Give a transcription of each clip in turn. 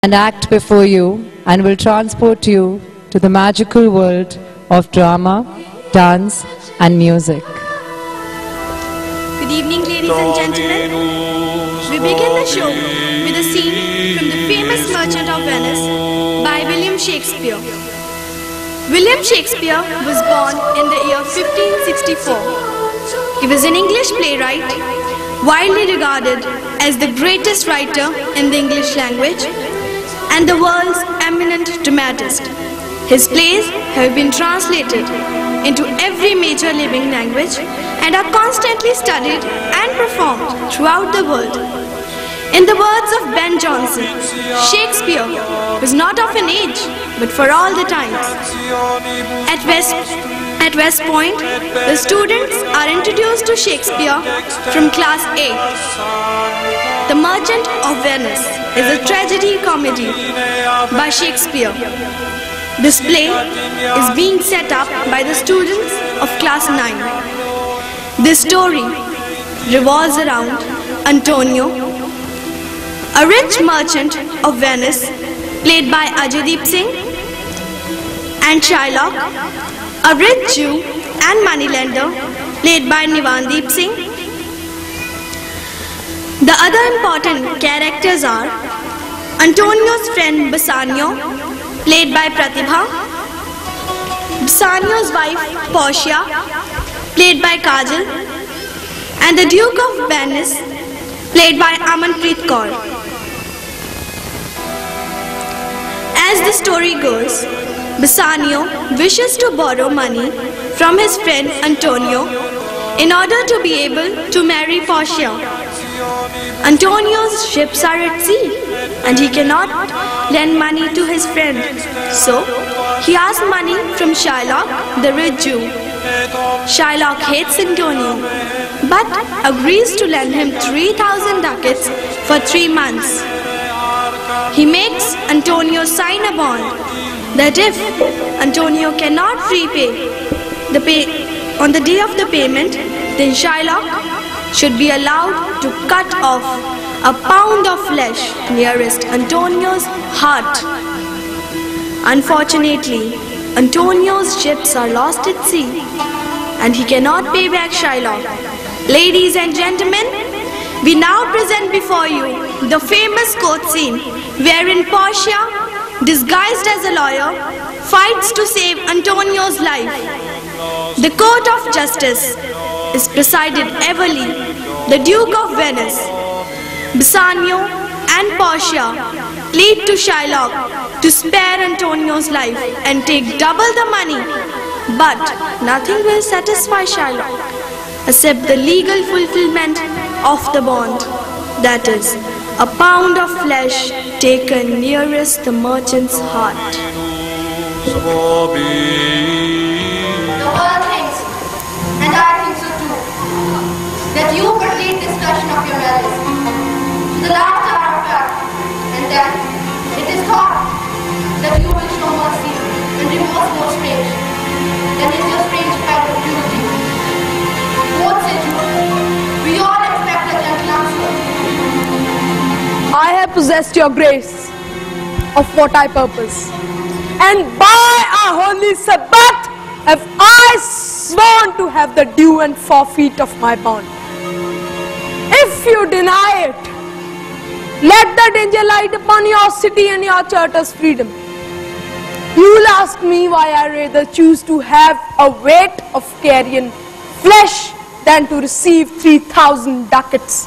and act before you and will transport you to the magical world of drama, dance and music. Good evening, ladies and gentlemen. We begin the show with a scene from the famous Merchant of Venice by William Shakespeare. William Shakespeare was born in the year 1564. He was an English playwright, widely regarded as the greatest writer in the English language and the world's eminent dramatist. His plays have been translated into every major living language and are constantly studied and performed throughout the world. In the words of Ben Jonson, Shakespeare was not of an age, but for all the times. At West Point, the students are introduced to Shakespeare from class 8. The Merchant of Venice is a tragedy comedy by Shakespeare. This play is being set up by the students of class 9. This story revolves around Antonio, a rich merchant of Venice played by Ajaydeep Singh, and Shylock, a rich Jew and moneylender played by Nivandeep Singh. The other important characters are Antonio's friend Bassanio, played by Pratibha, Bassanio's wife Portia, played by Kajal, and the Duke of Venice, played by Amanpreet Kaur. As the story goes, Bassanio wishes to borrow money from his friend Antonio in order to be able to marry Portia. Antonio's ships are at sea and he cannot lend money to his friend. So, he asks money from Shylock, the rich Jew. Shylock hates Antonio, but agrees to lend him 3,000 ducats for 3 months. He makes Antonio sign a bond that if Antonio cannot repay on the day of the payment, then Shylock should be allowed to cut off a pound of flesh nearest Antonio's heart. Unfortunately, Antonio's ships are lost at sea and he cannot pay back Shylock. Ladies and gentlemen, we now present before you the famous court scene wherein Portia, disguised as a lawyer, fights to save Antonio's life. The court of justice is presided everly the Duke of Venice. Bassanio and Portia plead to Shylock to spare Antonio's life and take double the money, but nothing will satisfy Shylock except the legal fulfillment of the bond, that is, a pound of flesh taken nearest the merchant's heart. The world thinks, and I think so too, that you complete discussion of your values to the last hour of fact, and that it is thought that you will show mercy and remorse more strange than is your strange kind of beauty. What say you? We all expect a gentle answer. I have possessed your grace of what I purpose, and by our holy Sabbath have I sworn to have the due and forfeit of my bond. If you deny it, let the danger light upon your city and your charter's freedom. You will ask me why I rather choose to have a weight of carrion flesh than to receive 3,000 ducats.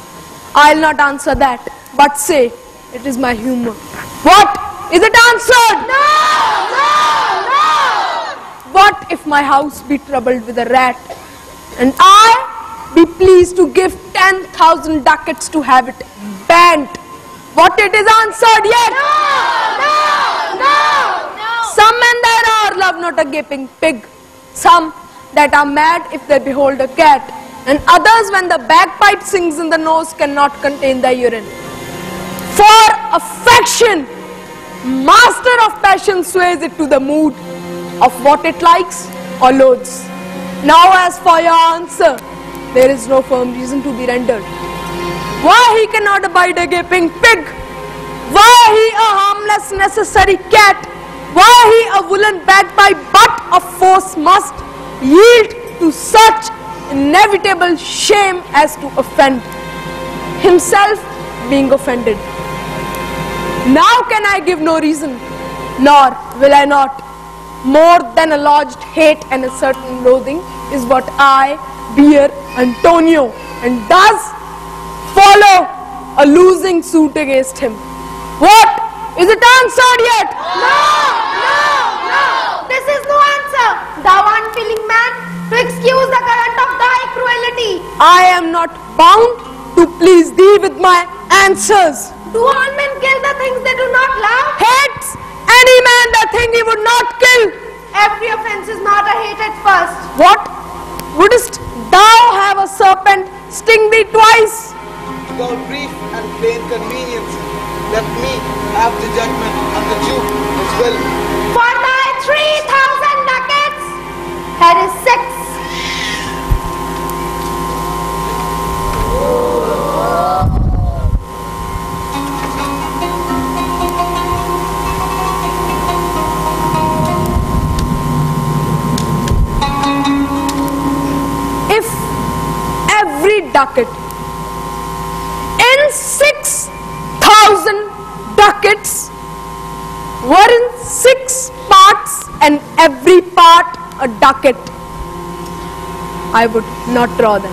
I'll not answer that, but say it is my humor. What? Is it answered? No! No! No! What if my house be troubled with a rat, and I be pleased to give 10,000 ducats to have it banned? What it is answered yet? No! No! No! No! Some men there are love not a gaping pig, some that are mad if they behold a cat, and others when the bagpipe sings in the nose cannot contain the urine. For affection, master of passion, sways it to the mood of what it likes or loathes. Now as for your answer, there is no firm reason to be rendered. Why he cannot abide a gaping pig? Why he a harmless unnecessary cat, why he a woolen bag by butt of force must yield to such inevitable shame as to offend himself being offended. Now can I give no reason, nor will I not. More than a lodged hate and a certain loathing is what I bear Antonio, and thus follow a losing suit against him. What? Is it answered yet? No! This is no answer, thou unfeeling man, to excuse the current of thy cruelty. I am not bound to please thee with my answers. Do all men kill the things they do not love? Hates any man the thing he would not kill. Every offense is not a hate at first. What? Wouldst thou have a serpent sting thee twice? Without brief and plain convenience, let me have the judgment and the Jew as well. For thy 3,000 ducats, here is 6. If every ducat in 6,000 ducats were in 6 parts and every part a ducat, I would not draw them.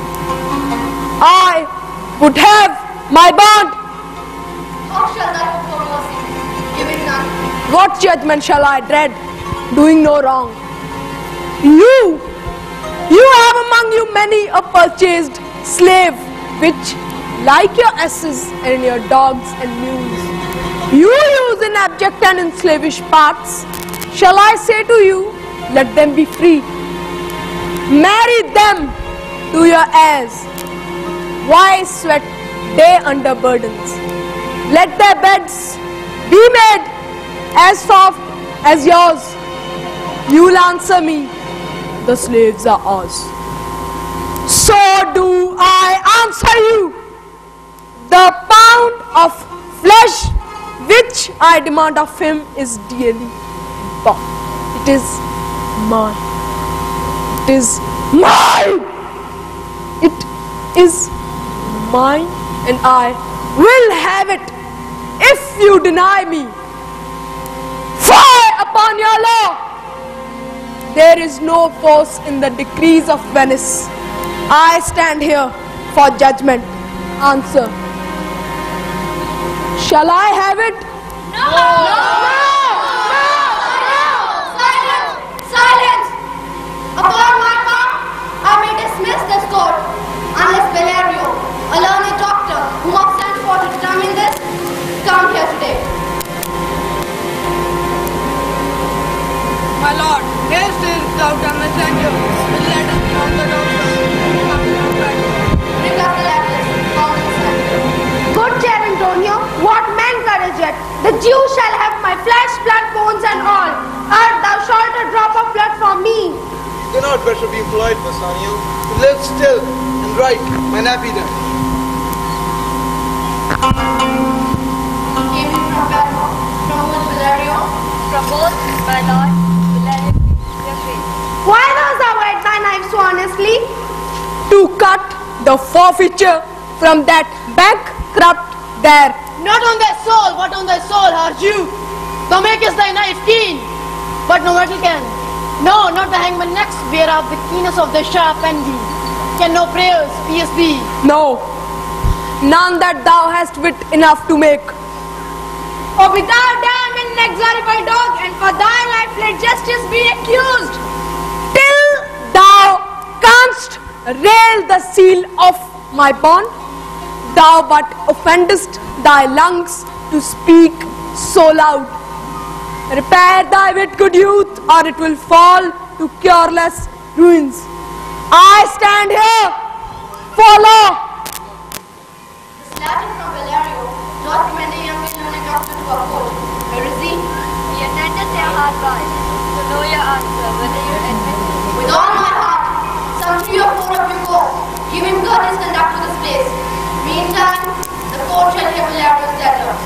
I would have my bond. How shall thy perform mercy? Give it none. What judgment shall I dread, doing no wrong? You have among you many a purchased slave, which, like your asses and your dogs and mules, you use in abject and in slavish parts. Shall I say to you, let them be free? Marry them to your heirs. Why sweat day under burdens? Let their beds be made as soft as yours. You'll answer me, the slaves are ours. So do I answer you. The pound of flesh which I demand of him is dearly bought. It is mine. It is mine. It is mine, and I will have it if you deny me. Fie upon your law! There is no force in the decrees of Venice. I stand here for judgment. Answer. Shall I have it? No! Silence! Upon my part, I may dismiss this court, unless Valerio, a learned doctor whom I've sent for to determine this, come here today. My lord, haste is without a messenger. Will let us from the doctor. Bring up the letters, found in the center. Good chair, Antonio. What man courage yet? The Jew shall have my flesh, blood, bones and all. Art thou shalt a drop of blood from me. You cannot better be employed, Bassanio. To live still and write my nappy then. Came in from Belmont, from Valerio. From both, my lord, will let it be your grace. Why dost thou whet thy knife so honestly? To cut the forfeiture from that bankrupt there. Not on thy soul, but on thy soul, our Jew. Thou makest thy knife keen, but no metal can. No, not the hangman next, whereof the keenness of the sharp envy can no prayers pierce thee. No, none that thou hast wit enough to make. Oh, be thou damned and inexorable dog, and for thy life let justice be accused. Till thou canst rail the seal of my bond, thou but offendest thy lungs to speak so loud. Repair thy wit, good youth, or it will fall to cureless ruins. I stand here, follow. This letter from Valerio doth commend a young and learned doctor to our court. Where is he? He attended their hard by to know your answer, whether you admit With all my heart, some 3 or 4 of you go. Give him courteous conduct to this place. Meantime, the court shall hear Valerio's letter.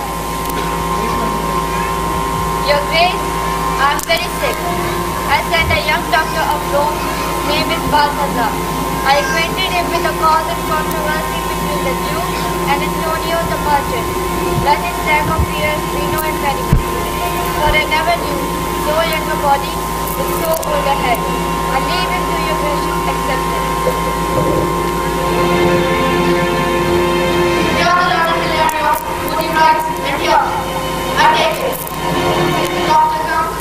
Your Grace, I am very sick. I sent a young doctor of Rome, whose name is Balthazar. I acquainted him with the cause and controversy between the Jew and Antonio the merchant. Let his lack of fear, vino and medicine. For I never knew so young a body with so old a head. I leave him to your gracious acceptance. Here are the learned Hilarion, who he writes, and here, I take it. The doctor comes.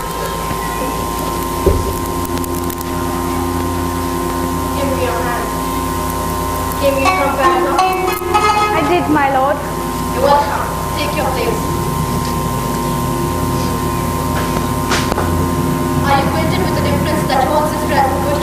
Give me your hand. Came you from Paragon? I did, my lord. You're welcome. Take your place. Are you acquainted with the difference that holds this present